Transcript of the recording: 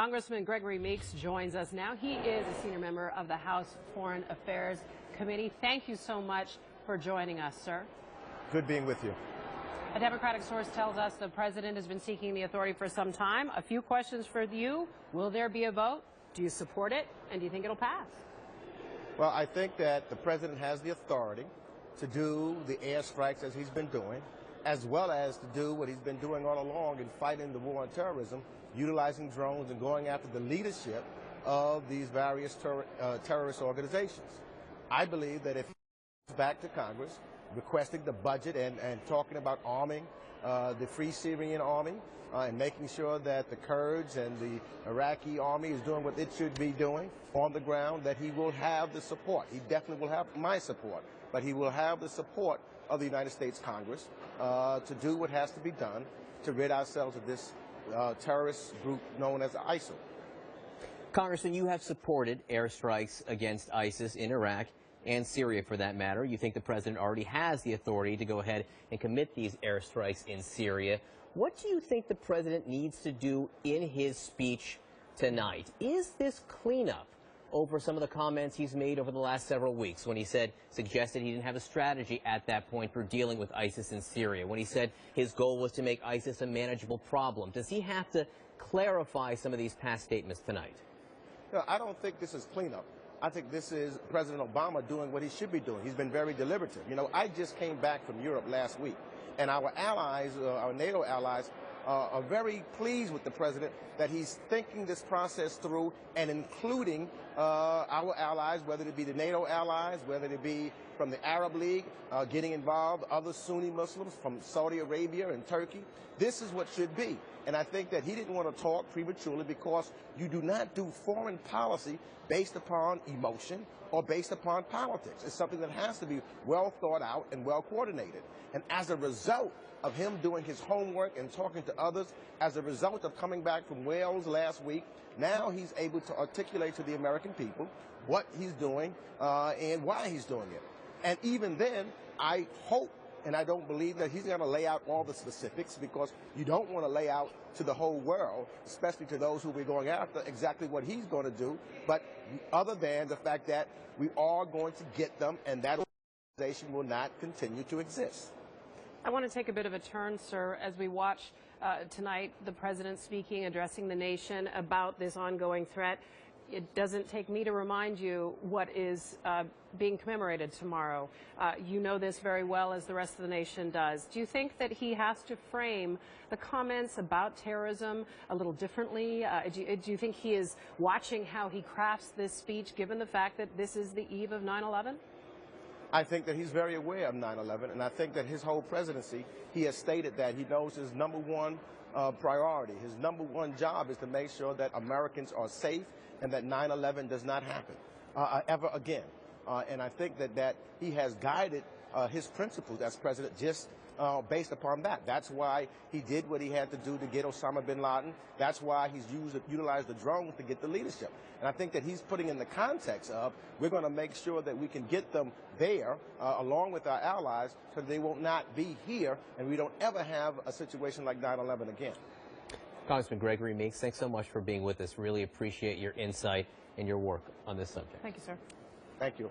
Congressman Gregory Meeks joins us now. He is a senior member of the House Foreign Affairs Committee. Thank you so much for joining us, sir. Good being with you. A Democratic source tells us the president has been seeking the authority for some time. A few questions for you. Will there be a vote? Do you support it? And do you think it'll pass? Well, I think that the president has the authority to do the airstrikes as he's been doing, as well as to do what he's been doing all along in fighting the war on terrorism, utilizing drones and going after the leadership of these various terrorist organizations. I believe that if he goes back to Congress requesting the budget and talking about arming the Free Syrian Army and making sure that the Kurds and the Iraqi army is doing what it should be doing on the ground, that he will have the support. He definitely will have my support, but he will have the support of the United States Congress to do what has to be done to rid ourselves of this terrorist group known as ISIL. Congressman, you have supported airstrikes against ISIS in Iraq and Syria, for that matter. You think the president already has the authority to go ahead and commit these airstrikes in Syria. What do you think the president needs to do in his speech tonight? Is this cleanup over some of the comments he's made over the last several weeks when he suggested he didn't have a strategy at that point for dealing with ISIS in Syria, when he said his goal was to make ISIS a manageable problem? Does he have to clarify some of these past statements tonight? No, I don't think this is cleanup. I think this is President Obama doing what he should be doing. He's been very deliberative. You know, I just came back from Europe last week, and our allies, our NATO allies, are very pleased with the president that he's thinking this process through and including our allies, whether it be the NATO allies, whether it be from the Arab League, getting involved, other Sunni Muslims from Saudi Arabia and Turkey. This is what should be. And I think that he didn't want to talk prematurely because you do not do foreign policy based upon emotion or based upon politics. It's something that has to be well thought out and well coordinated. And as a result of him doing his homework and talking to others, as a result of coming back from Wales last week, now he's able to articulate to the American people what he's doing and why he's doing it. And even then, I hope and I don't believe that he's going to lay out all the specifics, because you don't want to lay out to the whole world, especially to those who we're going after, exactly what he's going to do. But other than the fact that we are going to get them, and that organization will not continue to exist. I want to take a bit of a turn, sir, as we watch tonight the president speaking, addressing the nation about this ongoing threat. It doesn't take me to remind you what is being commemorated tomorrow. You know this very well, as the rest of the nation does. Do you think that he has to frame the comments about terrorism a little differently? Do you think he is watching how he crafts this speech, given the fact that this is the eve of 9/11? I think that he's very aware of 9/11, and I think that his whole presidency, he has stated that he knows his number one priority, his number one job is to make sure that Americans are safe and that 9/11 does not happen ever again. And I think that he has guided his principles as president just based upon that. That's why he did what he had to do to get Osama bin Laden. That's why he's utilized the drones to get the leadership. And I think that he's putting in the context of, we're going to make sure that we can get them there along with our allies, so they will not be here and we don't ever have a situation like 9/11 again. Congressman Gregory Meeks, thanks so much for being with us. Really appreciate your insight and your work on this subject. Thank you, sir. Thank you.